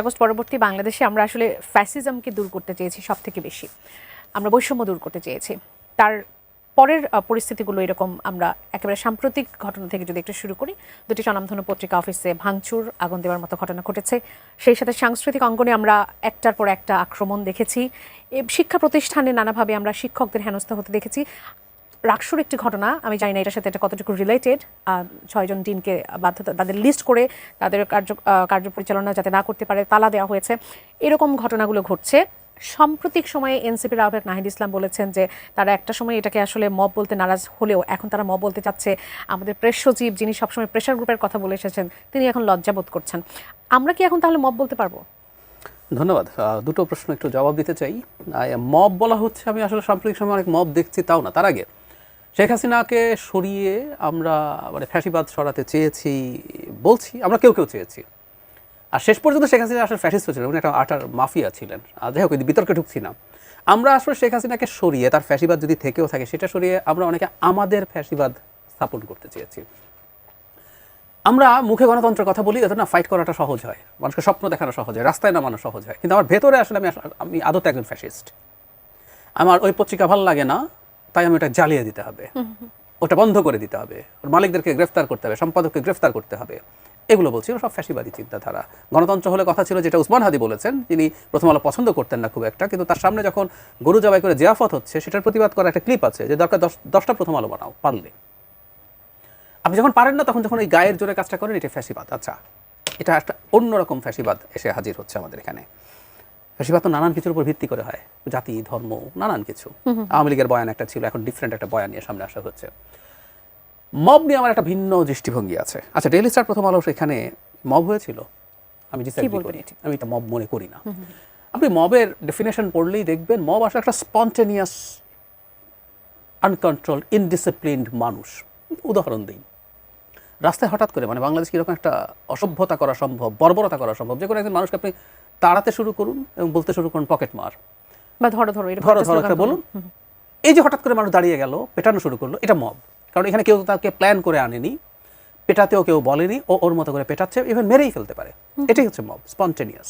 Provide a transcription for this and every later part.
August পরবর্তী বাংলাদেশে আমরা আসলে ফ্যাসিজমকে দূর করতে চেয়েছি সব থেকে বেশি, আমরা বৈষম্য দূর করতে চেয়েছি। তার পরের পরিস্থিতিগুলো এরকম, আমরা একেবারে সাম্প্রতিক ঘটনা থেকে যদি একটু শুরু করি, দুটি স্বনামধন্য পত্রিকা অফিসে ভাঙচুর, আগুন দেওয়ার মতো ঘটনা ঘটেছে। সেই সাথে সাংস্কৃতিক অঙ্গনে আমরা একটার পর একটা আক্রমণ দেখেছি। শিক্ষা প্রতিষ্ঠানে নানাভাবে আমরা শিক্ষকদের হেনস্থা হতে দেখেছি। রাকসুর একটি ঘটনা, আমি জানি না এটার সাথে এটা কতটুকু রিলেটেড, 6 জন ডিনকে বাধ্যতা তাদের লিস্ট করে তাদের কার্য পরিচালনা যাতে না করতে পারে তালা দেওয়া হয়েছে। এরকম ঘটনাগুলো ঘটছে। সাম্প্রতিক সময়ে এনসিপির আহ্বায়ক নাহিদ ইসলাম বলেছেন যে তারা একটা সময় এটাকে আসলে মব বলতে নারাজ হলেও এখন তারা মব বলতে চাচ্ছে। আমাদের প্রেস সচিব, যিনি সবসময় প্রেশার গ্রুপের কথা বলে এসেছেন, তিনি এখন লজ্জাবোধ করছেন। আমরা কি এখন তাহলে মব বলতে পারবো? ধন্যবাদ। দুটো প্রশ্ন একটু জবাব দিতে চাই। মব বলা হচ্ছে, আমি আসলে সাম্প্রতিক সময় অনেক মব দেখছি, তাও না। তার আগে শেখ হাসিনাকে সরিয়ে আমরা ফ্যাসিবাদ সরাতে চেয়েছি বলছি, আমরা কেউ কেউ চেয়েছি। আর শেষ পর্যন্ত শেখ হাসিনা আসলে ফ্যাসিস্ট ছিলেন, উনি একটা আটার মাফিয়া ছিলেন। যাই হোক, বিতর্কে ঢুকছি না। আমরা আসলে শেখ হাসিনাকে সরিয়ে, তার ফ্যাসিবাদ যদি থেকেও থাকে সেটা সরিয়ে আমরা অনেকে আমাদের ফ্যাসিবাদ স্থাপন করতে চেয়েছি। আমরা মুখে গণতন্ত্রের কথা বলি, যাতে না ফাইট করাটা সহজ হয়, মানুষকে স্বপ্ন দেখানো সহজ হয়, রাস্তায় নামানো সহজ হয়। কিন্তু আমার ভেতরে আসলে আমি আদতে একজন ফ্যাসিস্ট। আমার ওই পত্রিকা ভালো লাগে না, তাই আমি ওটা জ্বালিয়ে দিতে হবে, ওটা বন্ধ করে দিতে হবে, ওর মালিকদেরকে গ্রেফতার করতে হবে, সম্পাদককে গ্রেফতার করতে হবে। এগুলো বলছি, সব ফ্যাসিবাদী চিন্তাধারা। গণতন্ত্র হলে কথা ছিল, যেটা উসমান হাদি বলেছেন, তিনি প্রথম আলো পছন্দ করতেন না খুব একটা, কিন্তু তার সামনে যখন গরু জবাই করে জিয়াফত হচ্ছে, সেটার প্রতিবাদ করা একটা ক্লিপ আছে, যে দরকার 10টা প্রথম আলো বানাও পারলে। আপনি যখন পারেন না, তখন যখন ওই গায়ের জোরে কাজটা করেন, এটা ফ্যাসিবাদ। আচ্ছা, এটা একটা অন্যরকম ফ্যাসিবাদ এসে হাজির হচ্ছে আমাদের এখানে। ফ্যাসিবাদ তো নানান কিছুর উপর ভিত্তি করে হয়, জাতি, ধর্ম, নানান কিছু। আওয়ামী লীগের বয়ান একটা ছিল, এখন ডিফারেন্ট একটা বয়ান নিয়ে সামনে আসা হচ্ছে। মব নিয়ে আমার একটা ভিন্ন দৃষ্টিভঙ্গি আছে। আচ্ছা, ডেইলি স্টার প্রথম আলো সেখানে মব হয়েছিল, আমি ডিসএগ্রি করি, আমি এটা মব মনে করি না। আপনি মবের ডেফিনেশন পড়লেই দেখবেন, মব আসলে একটা স্পন্টেনিয়াস, আনকন্ট্রোলড, ইনডিসিপ্লিনড মানুষ। উদাহরণ দিই, রাস্তায় হঠাৎ করে, বাংলাদেশ কীরকম একটা অসভ্যতা করা সম্ভব, বর্বরতা করা সম্ভব, যে কোনো একজন মানুষকে আপনি তাড়াতে শুরু করুন এবং বলতে শুরু করুন পকেট মার বা ধরো একটা বলুন, এই যে হঠাৎ করে মানুষ দাঁড়িয়ে গেল, পেটানো শুরু করলো, এটা মব। কারণ এখানে কেউ তাকে প্ল্যান করে আনেনি, পেটাতেও কেউ বলেনি, ও ওর মতো করে পেটাচ্ছে, ইভেন মেরেই ফেলতে পারে। এটাই হচ্ছে মব, স্পন্টেনিয়াস।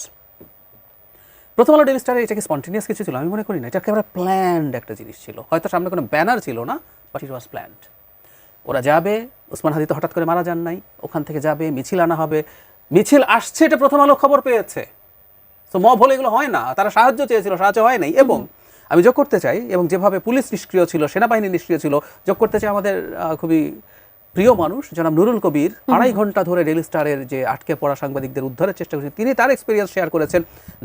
প্রথম আলো ডেইলি স্টারে এটা কি স্পন্টেনিয়াস কিছু ছিল? আমি মনে করি না। এটা একেবারে প্ল্যান্ড একটা জিনিস ছিল। হয়তো সামনে কোনো ব্যানার ছিল না, বাট ইট ওয়াজ প্ল্যান্ড। ওরা যাবে, ওসমান হাদি তো হঠাৎ করে মারা যান নাই, ওখান থেকে যাবে, মিছিল আনা হবে, মিছিল আসছে, এটা প্রথম আলো খবর পেয়েছে। তো মব হলে এগুলো হয় না। তারা সাহায্য চেয়েছিল, সাহায্য হয় নাই। এবং আমি যোগ করতে চাই, এবং যেভাবে পুলিশ নিষ্ক্রিয় ছিল, সেনাবাহিনী নিষ্ক্রিয় ছিল, যোগ করতে চাই আমাদের খুবই প্রিয় মানুষ জনাব নুরুল কবির 2.5 ঘন্টা ধরে ডেইলি স্টারের যে আটকে পড়া সাংবাদিকদের উদ্ধারের চেষ্টা করেছেন। তিনি তার এক্সপিরিয়েন্স শেয়ার করেছেন,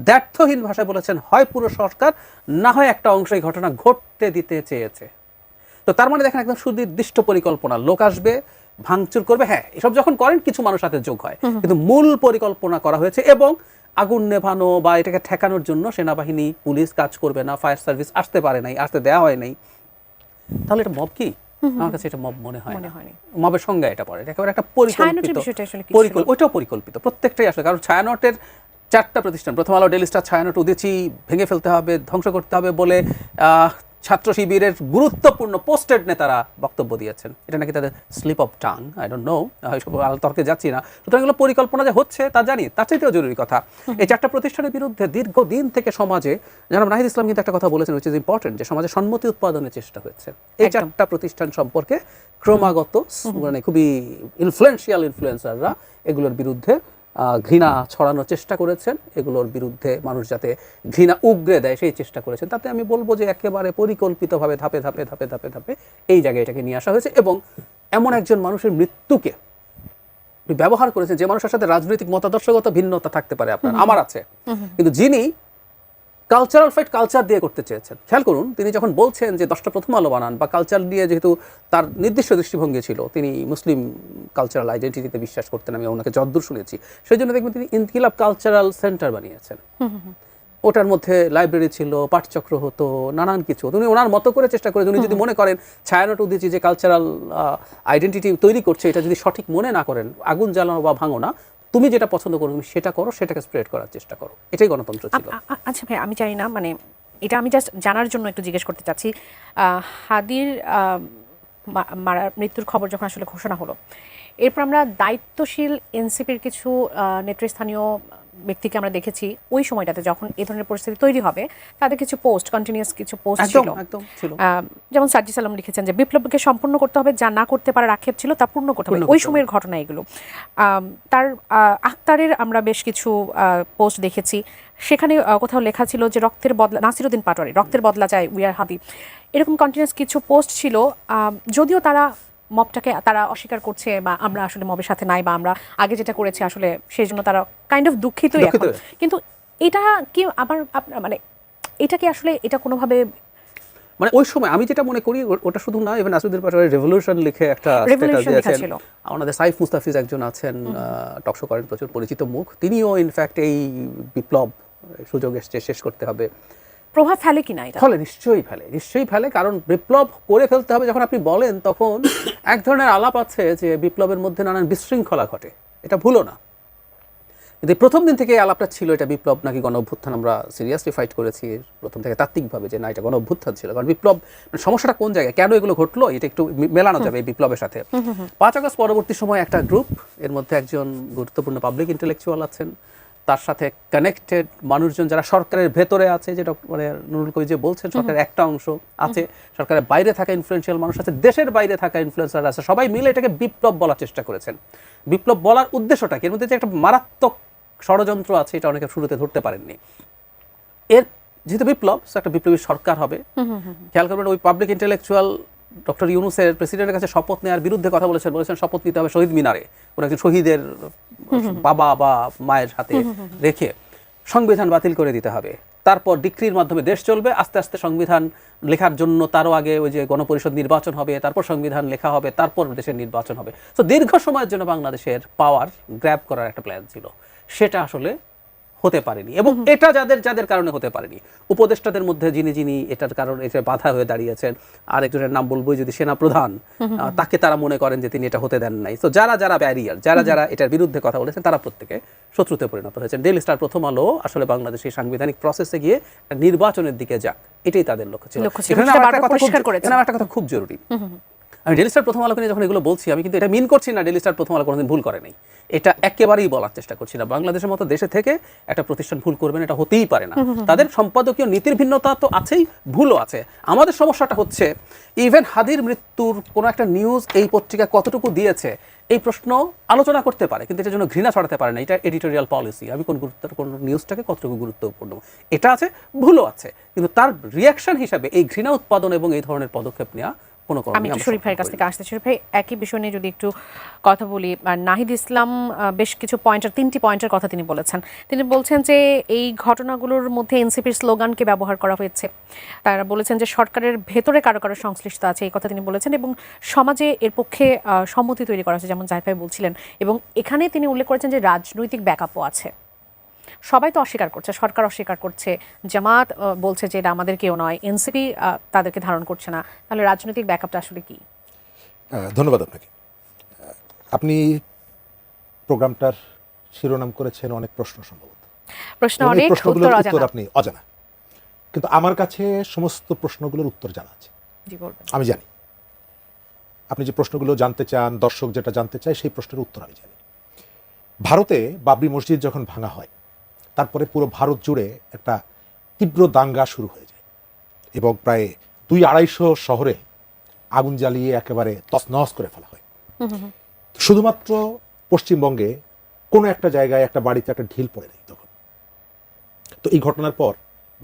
দ্ব্যর্থহীন ভাষায় বলেছেন, হয় পুরো সরকার, না হয় একটা অংশ এই ঘটনা ঘটতে দিতে চেয়েছে। তো তার মানে দেখেন, একদম সুনির্দিষ্ট পরিকল্পনা, লোক আসবে, ভাঙচুর করবে। হ্যাঁ, এসব যখন করেন কিছু মানুষ সাথে যোগ হয়, কিন্তু মূল পরিকল্পনা করা হয়েছে। এবং আগুন নেভানো বা এটাকে ঠেকানোর জন্য সেনাবাহিনী, পুলিশ কাজ করবে না, ফায়ার সার্ভিস আসতে পারে নাই, আসতে দেওয়া হয় নাই। তাহলে এটা মব কি? আমার কাছে এটা মব মনে হয় না। মবের সংজ্ঞা এটা পড়ে, এটা একেবারে একটা পরিকল্পিত, ওইটাও পরিকল্পিত, প্রত্যেকটাই আসলে। কারণ ছায়ানটের 4টা প্রতিষ্ঠান, প্রথম আলো, ডেইলি স্টার, ছায়ানট, উদীচী ভেঙে ফেলতে হবে, ধ্বংস করতে হবে বলে ছাত্র শিবিরের গুরুত্বপূর্ণ পোস্টেড নেতারা বক্তব্য দিয়েছেন। এটা নাকি তাদের slip of tongue, I don't know, তর্কে যাচ্ছি না। সুতরাং এগুলো পরিকল্পনা যে হচ্ছে তা জানি, তার চাইতেও জরুরি কথা, এই 4টা প্রতিষ্ঠানের বিরুদ্ধে দীর্ঘদিন থেকে সমাজে, জানাব নাহিদ ইসলাম কিন্তু একটা কথা বলেছেন, উইচ ইজ ইম্পর্টেন্ট, যে সমাজে সম্মতি উৎপাদনের চেষ্টা হয়েছে। এই 4টা প্রতিষ্ঠান সম্পর্কে ক্রমাগত খুবই ইনফ্লুয়েন্সাররা এগুলোর বিরুদ্ধে ঘৃণা ছড়ানোর চেষ্টা করেছেন, এগুলোর বিরুদ্ধে মানুষ যাতে ঘৃণা উগরে দেয় সেই চেষ্টা করেছেন। তাতে আমি বলবো যে একেবারে পরিকল্পিতভাবে ধাপে ধাপে ধাপে ধাপে ধাপে এই জায়গায় এটাকে নিয়ে আসা হয়েছে। এবং এমন একজন মানুষের মৃত্যুকে ব্যবহার করেছেন, যে মানুষের সাথে রাজনৈতিক মতাদর্শগত ভিন্নতা থাকতে পারে, আপনার আমার আছে, কিন্তু যিনি কালচারাল ফাইট কালচার দিয়ে করতে চেয়েছেন। খেয়াল করুন, তিনি যখন বলছেন যে 10টা প্রথম আলো বানান, বা কালচার দিয়ে, যেহেতু তার নির্দিষ্ট দৃষ্টিভঙ্গি ছিল, তিনি মুসলিম কালচারাল আইডেন্টিটিতে বিশ্বাস করতেন, আমি ওনাকে যদ্দূর শুনেছি, সেই জন্য দেখবেন তিনি ইনকিলাব কালচারাল সেন্টার বানিয়েছেন। ওটার মধ্যে লাইব্রেরি ছিল, পাঠচক্র হতো, নানান কিছু। উনি ওনার মতো করে চেষ্টা করে, উনি যদি মনে করেন ছায়ানট, উদীচী যে কালচারাল আইডেন্টিটি তৈরি করছে, এটা যদি সঠিক মনে না করেন, আগুন জ্বালানো বা ভাঙো না, তুমি যেটা পছন্দ করো তুমি সেটা করো, সেটাকে স্প্রেড করার চেষ্টা করো, এটাই গণতন্ত্র ছিল। আচ্ছা ভাই, আমি জানি না, এটা আমি জাস্ট জানার জন্য একটু জিজ্ঞেস করতে চাচ্ছি। হাদির মৃত্যুর খবর যখন আসলে ঘোষণা হলো, এরপর আমরা দায়িত্বশীল এনসিপির কিছু নেতৃস্থানীয় ব্যক্তিকে আমরা দেখেছি ওই সময়টাতে যখন এই ধরনের পরিস্থিতি তৈরি হবে তাদের কিছু পোস্ট, কন্টিনিউয়াস কিছু পোস্ট ছিল, একদম ছিল। যেমন সাজ্জি সালাম লিখেছেন যে বিপ্লবকে সম্পূর্ণ করতে হবে, যা না করতে পারার আক্ষেপ ছিল তা পূর্ণ করতে হবে। ওই সময়ের ঘটনা এগুলো। তার আখতারের আমরা বেশ কিছু পোস্ট দেখেছি, সেখানে কোথাও লেখা ছিল যে রক্তের বদলা, নাসিরুদ্দিন পাটোয়ারি, রক্তের বদলা চাই, উই আর হাদি, এরকম কন্টিনিউয়াস কিছু পোস্ট ছিল। যদিও তারা মবটাকে তারা অস্বীকার করছে বা আমরা আসলে মবের সাথে নাই বা আমরা আগে যেটা করেছি আসলে সেই জন্য তারা কাইন্ড অফ দুঃখিতই এখন, কিন্তু এটা কি আবার মানে এটা কি আসলে এটা কোনোভাবে মানে ওই সময় আমি যেটা মনে করি ওটা শুধু না, ইভেন নাসিরুদ্দিন পাটোয়ারি রেভলিউশন লিখে একটা স্ট্যাটাস দিয়েছেন। আমাদের সাইফ মুস্তাফিজ একজন আছেন, টকশো করেন, প্রচুর পরিচিত মুখ, তিনিও ইনফ্যাক্ট এই বিপ্লব সুযোগ এসছে, শেষ করতে হবে। প্রভাব ফেলে কিনা এটা? ফলে নিশ্চয়ই ফেলে, কারণ বিপ্লব করে ফেলতে হবে যখন আপনি বলেন, তখন এক ধরনের আলাপ আছে যে বিপ্লবের মধ্যে নানান বিশৃঙ্খলা ঘটে, এটা ভুলো না। কিন্তু প্রথম দিন থেকে আলাপটা ছিল এটা বিপ্লব নাকি গণ অভ্যুত্থান। আমরা সিরিয়াসলি ফাইট করেছি প্রথম থেকে তাত্ত্বিকভাবে যে না, এটা গণ অভ্যুত্থান ছিল। কারণ বিপ্লব সমস্যাটা কোন জায়গায়, কেন এগুলো ঘটলো, এটা একটু মেলানো যাবে এই বিপ্লবের সাথে। 5 আগস্ট পরবর্তী সময় একটা গ্রুপ, এর মধ্যে একজন গুরুত্বপূর্ণ পাবলিক ইন্টেলেকচুয়াল আছেন, তার সাথে কানেক্টেড মানুষজন যারা সরকারের ভেতরে আছে, যেটা মানে নুরুল কবি যে বলছেন, সরকারের একটা অংশ আছে, সরকারের বাইরে থাকা ইনফ্লুয়েন্সিয়াল মানুষ আছে, দেশের বাইরে থাকা ইনফ্লুয়েন্সার আছে, সবাই মিলে এটাকে বিপ্লব বলার চেষ্টা করেছেন। বিপ্লব বলার উদ্দেশ্যটা কি, এর মধ্যে যে একটা মারাত্মক ষড়যন্ত্র আছে, এটা অনেকে শুরুতে ধরতে পারেননি। এর যেহেতু বিপ্লব, একটা বিপ্লবী সরকার হবে, খেয়াল করবেন ওই পাবলিক ইন্টেলেকচুয়াল ডক্টর ইউনূসের প্রেসিডেন্টের কাছে শপথ নেওয়ার বিরুদ্ধে কথা বলেছেন শপথ নিতে হবে শহীদ মিনারে, কোনো একজন শহীদের বাবা বা মায়ের হাতে রেখে সংবিধান বাতিল করে দিতে হবে, তারপর ডিক্রির মাধ্যমে দেশ চলবে, আস্তে আস্তে সংবিধান লেখার জন্য তারও আগে ওই যে গণপরিষদ নির্বাচন হবে, তারপর সংবিধান লেখা হবে, তারপর দেশের নির্বাচন হবে। তো দীর্ঘ সময়ের জন্য বাংলাদেশের পাওয়ার গ্র্যাব করার একটা প্ল্যান ছিল, সেটা আসলে হতে পারেনি। এবং এটা যাদের কারণে হতে পারেনি, উপদেষ্টাদের মধ্যে যিনি এটার কারণে এটা বাধা হয়ে দাঁড়িয়েছেন, আরেকজনের নাম বলবোই যদি, সেনা প্রধান, তাকে তারা মনে করেন যে তিনি এটা হতে দেন নাই। তো যারা ব্যারিয়ার, যারা এটার বিরুদ্ধে কথা বলেছেন, তারা প্রত্যেকে শত্রুতে পরিণত হয়েছেন। ডেইলি স্টার প্রথম আলো আসলে বাংলাদেশের সাংবিধানিক প্রসেসে গিয়ে নির্বাচনের দিকে যাক, এটাই তাদের লক্ষ্য ছিল। এখানে একটা কথা খুব জরুরি, আমি ডেইলি স্টার প্রথম আলোকে নিয়ে যখন এগুলো বলছি, আমি কিন্তু এটা মিন করছি না ডেইলি স্টার প্রথম আলো কোনোদিন ভুল করে নাই, এটা একেবারেই বলার চেষ্টা করছি না। বাংলাদেশের মতো দেশে থেকে একটা প্রতিষ্ঠান ভুল করবেন, এটা হতেই পারে না। তাদের সম্পাদকীয় নীতির ভিন্নতা তো আছেই, ভুলও আছে। আমাদের সমস্যাটা হচ্ছে ইভেন হাদির মৃত্যুর কোনো একটা নিউজ এই পত্রিকা কতটুকু দিয়েছে, এই প্রশ্ন আলোচনা করতে পারে, কিন্তু এটার জন্য ঘৃণা ছড়াতে পারে না। এটা এডিটোরিয়াল পলিসি, আমি কোন নিউজটাকে কতটুকু গুরুত্বপূর্ণ, এটা আছে, ভুলও আছে, কিন্তু তার রিয়াকশন হিসাবে এই ঘৃণা উৎপাদন এবং এই ধরনের পদক্ষেপ নেওয়া। আমি শরীফ ভাইয়ের কাছ থেকে আসতে, শরীফ ভাই একই বিষয় নিয়ে যদি একটু কথা বলি। নাহিদ ইসলাম বেশ কিছু তিনটি পয়েন্টের কথা তিনি বলেছেন। তিনি বলছেন যে এই ঘটনাগুলোর মধ্যে এনসিপির স্লোগানকে ব্যবহার করা হয়েছে। তারা বলেছেন যে সরকারের ভেতরে কারো সংশ্লিষ্ট আছে, এই কথা তিনি বলেছেন, এবং সমাজে এর পক্ষে সম্মতি তৈরি করা হয়েছে, যেমন জাহিদ ভাই বলছিলেন। এবং এখানে তিনি উল্লেখ করেছেন যে রাজনৈতিক ব্যাকআপও আছে। সবাই তো অস্বীকার করছে, সরকার অস্বীকার করছে, জামাত বলছে যে এটা আমাদের কেউ নয়, এনসিপি তাদেরকে ধারণ করছে না, তাহলে রাজনৈতিক ব্যাকআপটা আসলে কি? ধন্যবাদ আপনাকে। আপনি প্রোগ্রামটার শিরোনাম করেছেন অনেক প্রশ্ন, সম্ভবত প্রশ্ন অনেক, উত্তর আপনি অজানা, কিন্তু আমার কাছে সমস্ত প্রশ্নগুলোর উত্তর জানা আছে। আমি জানি আপনি যে প্রশ্নগুলো জানতে চান, দর্শক যেটা জানতে চায়, সেই প্রশ্নের উত্তর আমি জানি। ভারতে বাবরি মসজিদ যখন ভাঙা হয়, তারপরে পুরো ভারত জুড়ে একটা তীব্র দাঙ্গা শুরু হয়ে যায় এবং প্রায় 200-250 শহরে আগুন জ্বালিয়ে একেবারে তছনছ করে ফেলা হয়। শুধুমাত্র পশ্চিমবঙ্গে কোনো একটা জায়গায় একটা বাড়িতে একটা ঢিল পড়ে নেই তখন। তো এই ঘটনার পর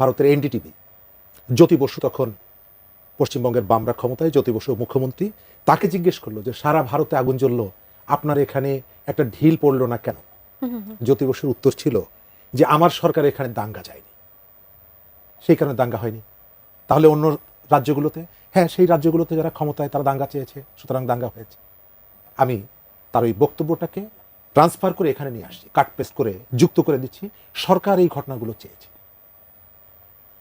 ভারতের এনডিটিভি, জ্যোতি বসু তখন পশ্চিমবঙ্গের বামরা ক্ষমতায়, জ্যোতি বসু মুখ্যমন্ত্রী, তাকে জিজ্ঞেস করলো যে সারা ভারতে আগুন জ্বললো, আপনার এখানে একটা ঢিল পড়লো না কেন? জ্যোতি বসুর উত্তর ছিল যে আমার সরকার এখানে দাঙ্গা যায়নি, সেই কারণে দাঙ্গা হয়নি। তাহলে অন্য রাজ্যগুলোতে? হ্যাঁ, সেই রাজ্যগুলোতে যারা ক্ষমতায় তারা দাঙ্গা চেয়েছে, সুতরাং দাঙ্গা হয়েছে। আমি তার ওই বক্তব্যটাকে ট্রান্সফার করে এখানে নিয়ে আসছি, কাট পেস্ট করে যুক্ত করে দিচ্ছি। সরকার এই ঘটনাগুলো চেয়েছে,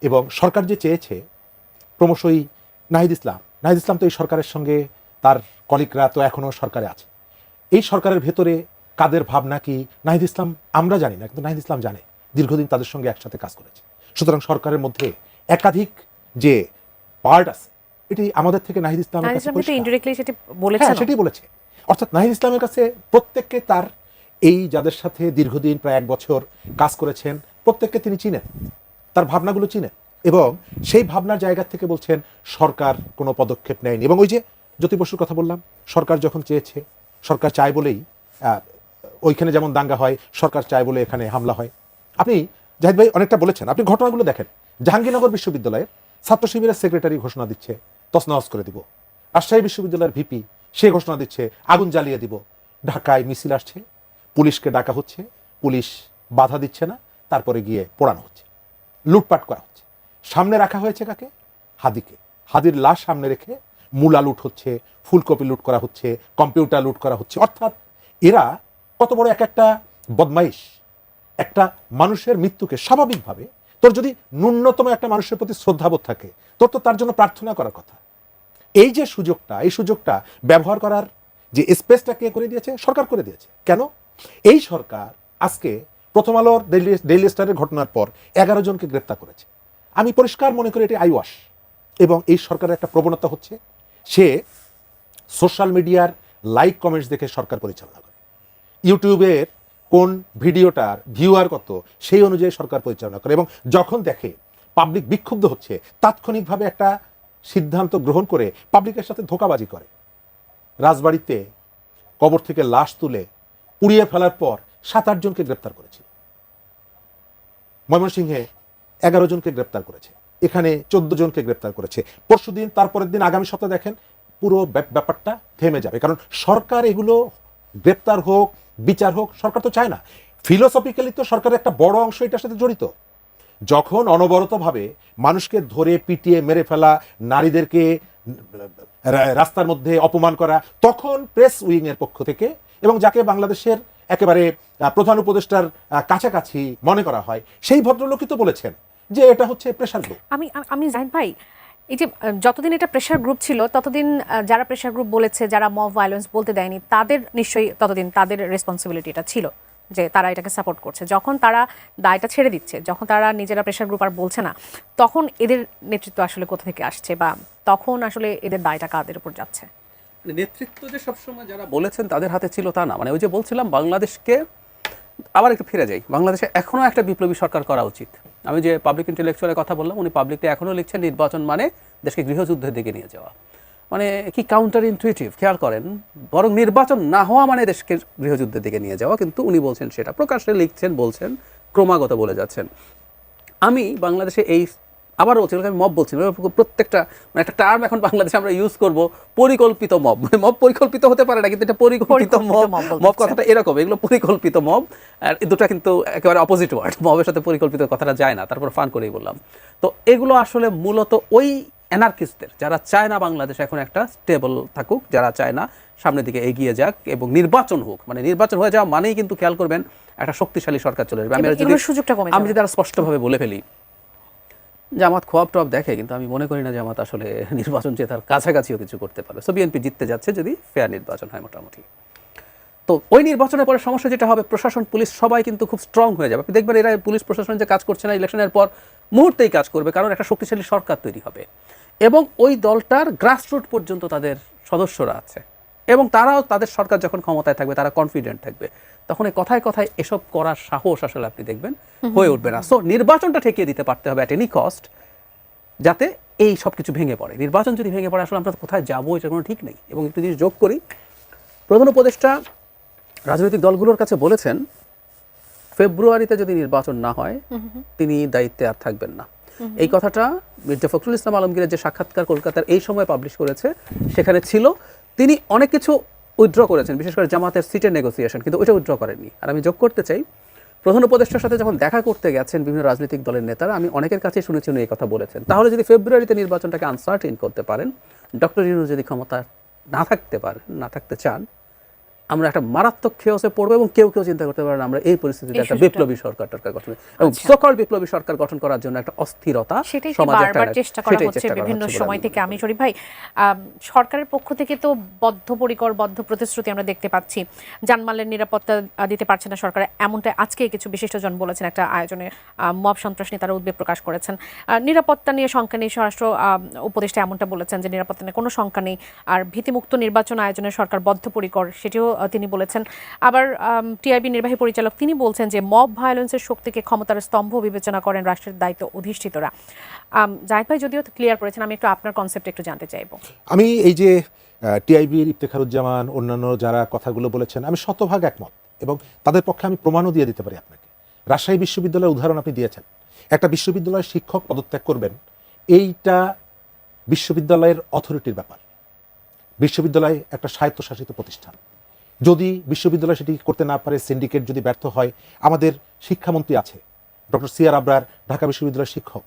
এবং সরকার যে চেয়েছে ক্রমশই নাহিদ ইসলাম তো এই সরকারের সঙ্গে, তার কলিগরা তো এখনো সরকারে আছে। এই সরকারের ভেতরে কাদের ভাবনা কি নাহিদ ইসলাম আমরা জানি না, কিন্তু নাহিদ ইসলাম জানে, দীর্ঘদিন তাদের সঙ্গে একসাথে কাজ করেছে। সুতরাং সরকারের মধ্যে একাধিক যে পার্ট আছে, এটি আমাদের থেকে নাহিদ ইসলামের কাছে সেটাই বলেছে। অর্থাৎ নাহিদ ইসলামের কাছে প্রত্যেককে তার এই যাদের সাথে দীর্ঘদিন প্রায় 1 বছর কাজ করেছেন প্রত্যেককে তিনি চিনেন, তার ভাবনাগুলো চিনেন, এবং সেই ভাবনার জায়গা থেকে বলছেন সরকার কোনো পদক্ষেপ নেয়নি। এবং ওই যে জ্যোতি বসুর কথা বললাম, সরকার যখন চেয়েছে, সরকার চায় বলেই ওইখানে যেমন দাঙ্গা হয়, সরকার চায় বলে এখানে হামলা হয়। আপনি জাহিদ ভাই অনেকটা বলেছেন, আপনি ঘটনাগুলো দেখেন। জাহাঙ্গীরনগর বিশ্ববিদ্যালয়ের ছাত্র শিবিরের সেক্রেটারি ঘোষণা দিচ্ছে তছনছ করে দিব, রাজশাহী বিশ্ববিদ্যালয়ের ভিপি সে ঘোষণা দিচ্ছে আগুন জ্বালিয়ে দিব, ঢাকায় মিছিল আসছে, পুলিশকে ডাকা হচ্ছে, পুলিশ বাধা দিচ্ছে না, তারপরে গিয়ে পোড়ানো হচ্ছে, লুটপাট করা হচ্ছে। সামনে রাখা হয়েছে কাকে? হাদিকে। হাদির লাশ সামনে রেখে মূলা লুট হচ্ছে, ফুলকপি লুট করা হচ্ছে, কম্পিউটার লুট করা হচ্ছে। অর্থাৎ এরা কত বড় একটা বদমাইশ। একটা মানুষের মৃত্যুকে স্বাভাবিকভাবে, তোর যদি ন্যূনতম একটা মানুষের প্রতি শ্রদ্ধাবোধ থাকে, তোর তো তার জন্য প্রার্থনা করার কথা। এই যে সুযোগটা, এই সুযোগটা ব্যবহার করার যে স্পেসটা কে করে দিয়েছে? সরকার করে দিয়েছে। কেন? এই সরকার আজকে প্রথম আলোর ডেইলি স্টারের ঘটনার পর 11 জনকে গ্রেপ্তার করেছে। আমি পরিষ্কার মনে করি এটি আইওয়াশ। এবং এই সরকারের একটা প্রবণতা হচ্ছে, সে সোশ্যাল মিডিয়ার লাইক কমেন্টস দেখে সরকার পরিচালনা করে, ইউটিউবের কোন ভিডিওটার ভিউয়ার কত সেই অনুযায়ী সরকার পরিচালনা করে, এবং যখন দেখে পাবলিক বিক্ষুব্ধ হচ্ছে তাৎক্ষণিকভাবে একটা সিদ্ধান্ত গ্রহণ করে পাবলিকের সাথে ধোঁকাবাজি করে। রাজবাড়িতে কবর থেকে লাশ তুলে পুড়িয়ে ফেলার পর 7-8 জনকে গ্রেপ্তার করেছে, ময়মনসিংহে 11 জনকে গ্রেপ্তার করেছে, এখানে 14 জনকে গ্রেপ্তার করেছে। পরশুদিন, তারপরের দিন, আগামী সপ্তাহে দেখেন পুরো ব্যাপারটা থেমে যাবে। কারণ সরকার এগুলো গ্রেপ্তার হোক, বিচার হোক, সরকার তো চায় না। ফিলোসফিক্যালি তো সরকারের একটা বড় অংশ এটার সাথে জড়িত। যখন অনবরতভাবে মানুষকে ধরে পিটিয়ে মেরে ফেলা, নারীদেরকে রাস্তার মধ্যে অপমান করা, তখন প্রেস উইং এর পক্ষ থেকে, এবং যাকে বাংলাদেশের একেবারে প্রধান উপদেষ্টার কাছাকাছি মনে করা হয়, সেই ভদ্রলোকই তো বলেছেন যে এটা হচ্ছে প্রেশার গ্রুপ। আমি জাহিদ ভাই, এই যে যতদিন এটা প্রেশার গ্রুপ ছিল ততদিন যারা প্রেশার গ্রুপ বলেছে, যারা মব ভায়োলেন্স বলতে দেয়নি, তাদের নিশ্চয়ই ততদিন তাদের রেসপন্সিবিলিটি এটা ছিল যে তারা এটাকে সাপোর্ট করছে। যখন তারা দায়টা ছেড়ে দিচ্ছে, যখন তারা নিজেরা প্রেশার গ্রুপ আর বলছে না, তখন এদের নেতৃত্ব আসলে কোথা থেকে আসছে, বা তখন আসলে এদের দায়টা কাদের উপর যাচ্ছে? নেতৃত্ব যে সবসময় যারা বলেছেন তাদের হাতে ছিল তা না। মানে ওই যে বলছিলাম, বাংলাদেশকে আবার একটু ফিরে যাই, বাংলাদেশে এখনও একটা বিপ্লবী সরকার করা উচিত। আমি যে পাবলিক ইন্টেলেকচুয়ালের কথা বললাম, উনি পাবলিকলি এখনও লিখছেন নির্বাচন মানে দেশকে গৃহযুদ্ধের দিকে নিয়ে যাওয়া। মানে কি কাউন্টার ইনটুইটিভ, খেয়াল করেন। বরং নির্বাচন না হওয়া মানে দেশকে গৃহযুদ্ধের দিকে নিয়ে যাওয়া, কিন্তু উনি বলছেন সেটা প্রকাশ্যে লিখছেন, বলছেন, ক্রমাগত বলে যাচ্ছেন। আমি বাংলাদেশে এই আবারও বলছি, আমি মব বলছি, প্রত্যেকটা মানে একটা টার্ম এখন বাংলাদেশে আমরা ইউজ করব, পরিকল্পিত মব। মানে মব পরিকল্পিত হতে পারে না, কিন্তু এটা পরিকল্পিত মব। মব কথাটা এরকম, এগুলো পরিকল্পিত মব। আর এই দুটা কিন্তু একেবারে অপোজিট ওয়ার্ড। মবের সাথে পরিকল্পিত কথাটা যায় না, তারপর ফান করেই বললাম। তো এগুলো আসলে মূলত ওই অ্যানার্কিস্টদের, যারা চায় না বাংলাদেশ এখন একটা স্টেবল থাকুক, যারা চায় না সামনের দিকে এগিয়ে যাক এবং নির্বাচন হোক। মানে নির্বাচন হয়ে যাওয়া মানেই কিন্তু খেয়াল করবেন একটা শক্তিশালী সরকার চলে আসবে। আমি যদি আর স্পষ্টভাবে বলে ফেলি, জামাত খোয়াব টপ দেখে, কিন্তু আমি মনে করি না জামাত আসলে নির্বাচন জেতার কাছাকাছিও কিছু করতে পারে। সো বিএনপি জিততে যাচ্ছে যদি ফেয়ার নির্বাচন হয় মোটামুটি। তো ওই নির্বাচনের পরে সমস্যা যেটা হবে, প্রশাসন, পুলিশ সবাই কিন্তু খুব স্ট্রং হয়ে যাবে। আপনি দেখবেন এরা পুলিশ প্রশাসন যে কাজ করছে না, ইলেকশনের পর মুহূর্তেই কাজ করবে, কারণ একটা শক্তিশালী সরকার তৈরি হবে এবং ওই দলটার গ্রাসরুট পর্যন্ত তাদের সদস্যরা আছে, এবং তারাও তাদের সরকার যখন ক্ষমতায় থাকবে তারা কনফিডেন্ট থাকবে। তখন এই কথায় কথায় এসব করার সাহস আসলে আপনি দেখবেন হয়ে উঠবে না। সো নির্বাচনটা ঠেকিয়ে দিতে পারতে হবে অ্যাট এনি কস্ট, যাতে এই সব কিছু ভেঙে পড়ে। নির্বাচন যদি ভেঙে পড়ে, আসলে আমরা কোথায় যাবো এটা কোনো ঠিক নেই। এবং একটু যদি যোগ করি, প্রধান উপদেষ্টা রাজনৈতিক দলগুলোর কাছে বলেছেন ফেব্রুয়ারিতে যদি নির্বাচন না হয় তিনি দায়িত্বে আর থাকবেন না। এই কথাটা মির্জা ফখরুল ইসলাম আলমগীরের যে সাক্ষাৎকার কলকাতার এই সময় পাবলিশ করেছে সেখানে ছিল। তিনি অনেক কিছু উইথড্র করেছেন, বিশেষ করে জামাতের সিটের নেগোসিয়েশন, কিন্তু ওইটা উইথড্র করেননি। আর আমি যোগ করতে চাই, প্রধান উপদেষ্টার সাথে যখন দেখা করতে গেছেন বিভিন্ন রাজনৈতিক দলের নেতারা, আমি অনেকের কাছে শুনেছি উনি এই কথা বলেছেন, তাহলে যদি ফেব্রুয়ারিতে নির্বাচনটাকে আনসার্টেন করতে পারেন, ডক্টর ইউনূস যদি ক্ষমতা না থাকতে চান, আমরা একটা মারাত্মক খেয়সে পড়বো এবং কেউ চিন্তা করতে পারেন আমরা এই পরিস্থিতিতে একটা বিপ্লবী সরকার গঠন এবং সকল বিপ্লবী সরকার গঠন করার জন্য একটা অস্থিরতা সমাজে চেষ্টা করা হচ্ছে বিভিন্ন সময় থেকে। আমি শরীফ ভাই, সরকারের পক্ষ থেকে তো বদ্ধপরিকর, বদ্ধ প্রতিশ্রুতি আমরা দেখতে পাচ্ছি। জানমালের নিরাপত্তা দিতে পারছে না সরকার, এমনটা আজকে কিছু বিশিষ্টজন বলেছেন একটা আয়োজনে। মব সন্ত্রাস নিয়ে তারা উদ্বেগ প্রকাশ করেছেন। নিরাপত্তা নিয়ে শঙ্কা নেই, স্বরাষ্ট্র উপদেষ্টা এমনটা বলেছেন যে নিরাপত্তা নিয়ে কোনো শঙ্কা নেই। আর ভীতিমুক্ত নির্বাচন আয়োজনে সরকার বদ্ধপরিকর, সেটিও তিনি বলেছেন। আবার টিআইবি নির্বাহী পরিচালক তিনি বলছেন যে মব ভায়োলেন্সের শক্তিকে ক্ষমতার স্তম্ভ বিবেচনা করেন রাষ্ট্রের দায়িত্ব অধিষ্ঠিতরা। জাহিদ ভাই যদিও ক্লিয়ার করেছেন, আমি একটু আপনার কনসেপ্ট একটু জানতে চাইবো। আমি এই যে টিআইবির ইফতেখারুজ্জামান অন্যান্য যারা কথাগুলো বলেছেন আমি শতভাগ একমত, এবং তাদের পক্ষে আমি প্রমাণও দিয়ে দিতে পারি আপনাকে। রাজশাহী বিশ্ববিদ্যালয়ের উদাহরণ আপনি দিয়েছেন। একটা বিশ্ববিদ্যালয়ের শিক্ষক পদত্যাগ করবেন, এইটা বিশ্ববিদ্যালয়ের অথরিটির ব্যাপার। বিশ্ববিদ্যালয় একটা স্বায়ত্তশাসিত প্রতিষ্ঠান, যদি বিশ্ববিদ্যালয় সেটি করতে না পারে, সিন্ডিকেট যদি ব্যর্থ হয়, আমাদের শিক্ষামন্ত্রী আছে ডক্টর সিআর আবরার, ঢাকা বিশ্ববিদ্যালয়ের শিক্ষক।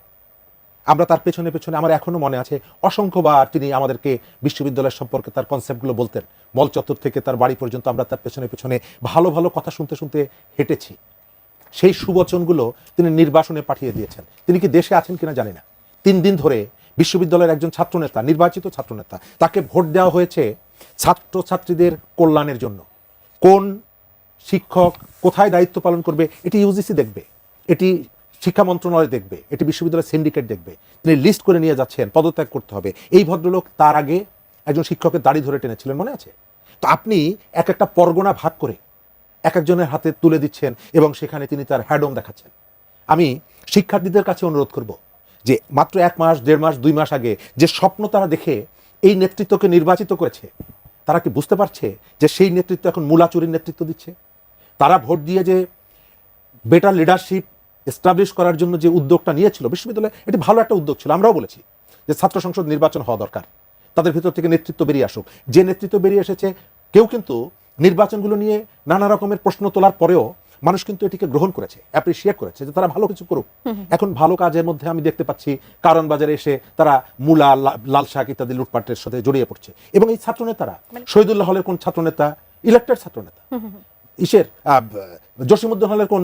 আমরা তার পেছনে পেছনে, আমার এখনো মনে আছে অসংখ্যবার তিনি আমাদেরকে বিশ্ববিদ্যালয় সম্পর্কে তার কনসেপ্টগুলো বলতেন। মল চত্বর থেকে তার বাড়ি পর্যন্ত আমরা তার পেছনে পেছনে ভালো ভালো কথা শুনতে শুনতে হেঁটেছি। সেই সুবচনগুলো তিনি নির্বাসনে পাঠিয়ে দিয়েছেন। তিনি কি দেশে আছেন কিনা জানি না। 3 দিন ধরে বিশ্ববিদ্যালয়ের একজন ছাত্রনেতা, নির্বাচিত ছাত্রনেতা, তাকে ভোট দেওয়া হয়েছে ছাত্রছাত্রীদের কল্যাণের জন্য। কোন শিক্ষক কোথায় দায়িত্ব পালন করবে এটি ইউজিসি দেখবে, এটি শিক্ষা মন্ত্রণালয় দেখবে, এটি বিশ্ববিদ্যালয়ের সিন্ডিকেট দেখবে। তিনি লিস্ট করে নিয়ে যাচ্ছেন, পদত্যাগ করতে হবে। এই ভদ্রলোক তার আগে একজন শিক্ষকের দাড়ি ধরে টেনেছিলেন, মনে আছে? তো আপনি এক একটা পরগনা ভাগ করে এক একজনের হাতে তুলে দিচ্ছেন এবং সেখানে তিনি তার হ্যাডম দেখাচ্ছেন। আমি শিক্ষার্থীদের কাছে অনুরোধ করব যে মাত্র 1 মাস, 1.5 মাস, 2 মাস আগে যে স্বপ্ন তারা দেখে এই নেতৃত্বকে নির্বাচিত করেছে, তারা কি বুঝতে পারছে যে সেই নেতৃত্ব এখন মূলাচুরির নেতৃত্ব দিচ্ছে? তারা ভোট দিয়ে যে বেটার লিডারশিপ এস্টাবলিশ করার জন্য যে উদ্যোগটা নিয়েছিল বিশ্ববিদ্যালয়ে, এটি ভালো একটা উদ্যোগ ছিল। আমরাও বলেছি যে ছাত্র সংসদ নির্বাচন হওয়া দরকার, তাদের ভিতর থেকে নেতৃত্ব বেরিয়ে আসুক। যে নেতৃত্ব বেরিয়ে এসেছে, কেউ কিন্তু নির্বাচনগুলো নিয়ে নানা রকমের প্রশ্ন তোলার পরেও মানুষ কিন্তু এটিকে গ্রহণ করেছে, অ্যাপ্রিসিয়েট করেছে যে তারা ভালো কিছু করুক। এখন ভালো কাজের মধ্যে আমি দেখতে পাচ্ছি কারণ বাজারে এসে তারা মূলা, লাল শাক ইত্যাদি লুটপাটের সাথে জড়িয়ে পড়ছে। এবং এই ছাত্রনেতারা, শহীদুল্লাহ হলের কোন ছাত্রনেতা, ইলেক্টেড ছাত্রনেতা, জসিমউদ্দিন হলের কোন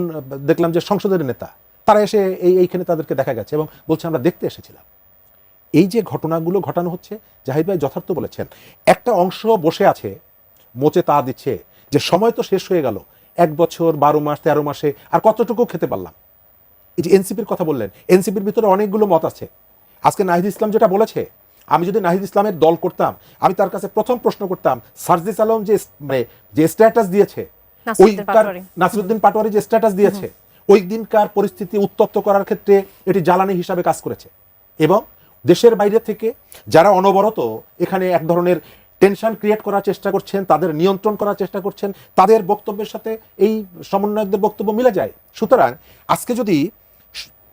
দেখলাম যে সংসদের নেতা, তারা এসে এইখানে তাদেরকে দেখা গেছে এবং বলছে আমরা দেখতে এসেছিলাম। এই যে ঘটনাগুলো ঘটানো হচ্ছে, জাহিদ ভাই যথার্থ বলেছেন। একটা অংশ বসে আছে, মোচে তা দিচ্ছে যে সময় তো শেষ হয়ে গেল, 1 বছর, 12 মাস, 13 মাসে আর কতটুকু খেতে পারলাম। এই যে এনসিপির কথা বললেন, এনসিপির ভিতরে অনেকগুলো মত আছে। আজকে নাহিদ ইসলাম যেটা বলেছে, আমি যদি নাহিদ ইসলামের দল করতাম, আমি তার কাছে প্রথম প্রশ্ন করতাম, সার্জিস আলম যে স্ট্যাটাস দিয়েছে, নাসিরউদ্দিন পাটোয়ারি যে স্ট্যাটাস দিয়েছে, ওই দিনকার পরিস্থিতি উত্তপ্ত করার ক্ষেত্রে এটি জ্বালানি হিসাবে কাজ করেছে। এবং দেশের বাইরে থেকে যারা অনবরত এখানে এক ধরনের টেনশন ক্রিয়েট করার চেষ্টা করছেন, তাদের নিয়ন্ত্রণ করার চেষ্টা করছেন, তাদের বক্তব্যের সাথে এই সমন্বয়কদের বক্তব্য মিলে যায়। সুতরাং আজকে যদি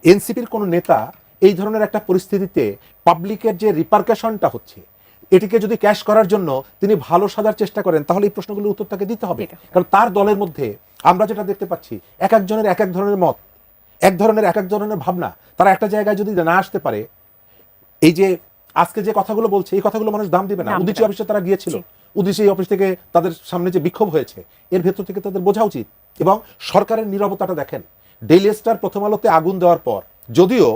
এনসিপির কোনো নেতা এই ধরনের একটা পরিস্থিতিতে পাবলিকের যে রিপারকাশনটা হচ্ছে, এটিকে যদি ক্যাশ করার জন্য তিনি ভালো সাজার চেষ্টা করেন, তাহলে এই প্রশ্নগুলোর উত্তর তাকে দিতে হবে। কারণ তার দলের মধ্যে আমরা যেটা দেখতে পাচ্ছি, এক একজনের এক এক ধরনের মত, এক ধরনের ভাবনা, তারা একটা জায়গায় যদি না আসতে পারে, এই যে আজকে যে কথাগুলো বলছে, এই কথাগুলো মানুষ দাম দিবে না। উদিচি অফিসে তারা গিয়েছিল, উদিচি অফিস থেকে তাদের সামনে যে বিক্ষোভ হয়েছে, এর ভেতর থেকে তাদের বোঝা উচিত। এবং সরকারের নীরবতাটা দেখেন। ডেইলি স্টার প্রথম আলোতে আগুন দেওয়ার পর, যদিও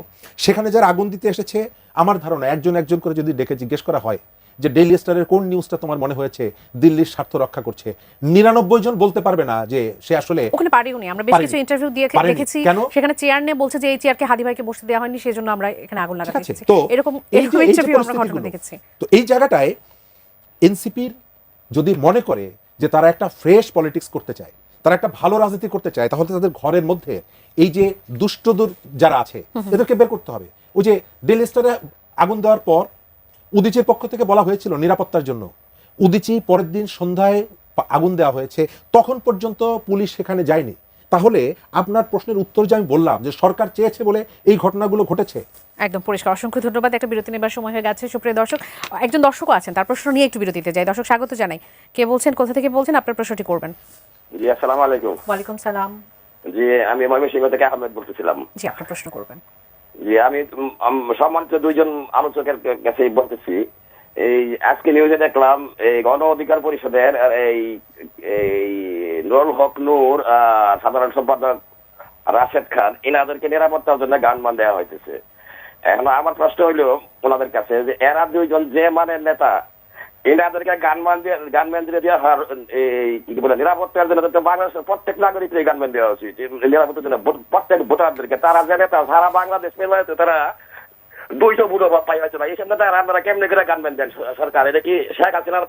সেখানে যারা আগুন দিতে এসেছে, আমার ধারণা একজন একজন করে যদি ডেকে জিজ্ঞেস করা হয় যে ডেইলি স্টারের কোন নিউজটা তোমার মনে হয়েছে দিল্লির স্বার্থ রক্ষা করছে, 99 জন বলতে পারবে না যে সে আসলে ওখানে পারিওনি। আমরা বেশ কিছু ইন্টারভিউ দিয়ে দেখেছি, সেখানে চেয়ার নিয়ে বলছে যে এই চেয়ারকে হাদি ভাইকে বসতে দেওয়া হয়নি, সেজন্য আমরা এখানে আগুন লাগাতে এসেছি। এরকম ইন্টারভিউ আমরা ঘটনা দেখেছি। তো এই জায়গাটায় এনসিপির যদি মনে করে যে তারা একটা ফ্রেশ পলিটিক্স করতে চায়, তারা একটা ভালো রাজনীতি করতে চায়, তাহলে তাদের ঘরের মধ্যে এই যে দুষ্টদূর যারা আছে এদেরকে বের করতে হবে। ওই যে ডেইলি স্টারে আগুন দেওয়ার পর উদিচির পক্ষ থেকে বলা হয়েছিল নিরাপত্তার জন্য, উদিচি পরের দিন সন্ধ্যায় আগুন দেওয়া হয়েছে, তখন পর্যন্ত পুলিশ সেখানে যায়নি। তাহলে আপনার প্রশ্নের উত্তর যে আমি বললাম যে সরকার চেয়েছে বলে এই ঘটনাগুলো ঘটেছে। একদম পরিষ্কার। অসংখ্য ধন্যবাদ। একটা বিরতি নেবার সময় হয়ে গেছে। সুপ্রিয় দর্শক, একজন দর্শকও আছেন, তার প্রশ্ন নিয়ে একটু বিরতিতে যাই। দর্শক স্বাগত জানাই। কে বলছেন, কোথা থেকে বলছেন, আপনার প্রশ্নটি করবেন। জি, আসসালামু আলাইকুম। ওয়ালাইকুম সালাম। জি, আমি ময়মনসিংহ থেকে আহমেদ বলতেছিলাম। জি, আপনার প্রশ্ন করবেন। জি, আমি সম্মানিত 2 জন আলোচকের কাছে বলতেছি, এই আজকে নিউজে দেখলাম এই গণ অধিকার পরিষদের এই নুরুল হক নূর, সাধারণ সম্পাদক রাশেদ খান, এনাদেরকে নিরাপত্তার জন্য গানমান দেওয়া হইতেছে। এখন আমার প্রশ্ন হইলো ওনাদের কাছে যে এরা 2 জন যে মানের নেতা, এনাদেরকে গানম্যান দিয়ে দেওয়া হয় কি বলে নিরাপত্তার জন্য, বাংলাদেশের প্রত্যেক নাগরিকের গানম্যান দেওয়া উচিত নিরাপত্তার জন্য, প্রত্যেক ভোটারদেরকে। তারা যে নেতা সারা বাংলাদেশ মেলা তারা 200 বুড়ো পাই হয়েছে না, এই সব নেতা আপনারা কেমনি করে গানম্যান দেন সরকার? এটা কি শেখ হাসিনার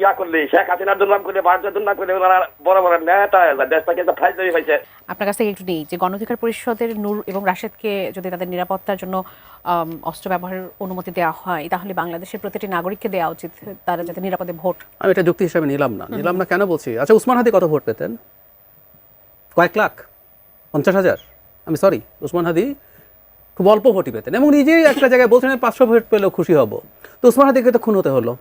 ইয়া করলে শেখ হাসিনার দুর্নাম করলে ভারতের দুর্নাম করলে ওনারা বড় বড় নেতা দেশটাকে একটা ফাইজলামি হয়েছে। আপনার কাছ থেকে একটু নেই যে গণ অধিকার পরিষদের নূর এবং রাশেদকে যদি তাদের নিরাপত্তার জন্য অস্ত্র ব্যবহারের অনুমতি দেওয়া হয় তাহলে বাংলাদেশের প্রতিটি নাগরিককে দেওয়া উচিত তারা যাতে নিরাপদে ভোট। আমি এটা যুক্তি হিসাবে নিলাম না কেন বলছি, আচ্ছা উসমান হাদি কত ভোট পেতেন? কয়েক লাখ, 50,000? আমি সরি, উসমান হাদি খুব অল্প ভোটই পেতেন এবং নিজেই একটা জায়গায় বলছেন 500 ভোট পেলেও খুশি হব। তো উসমান হাদিকে তো খুন হতে হলো।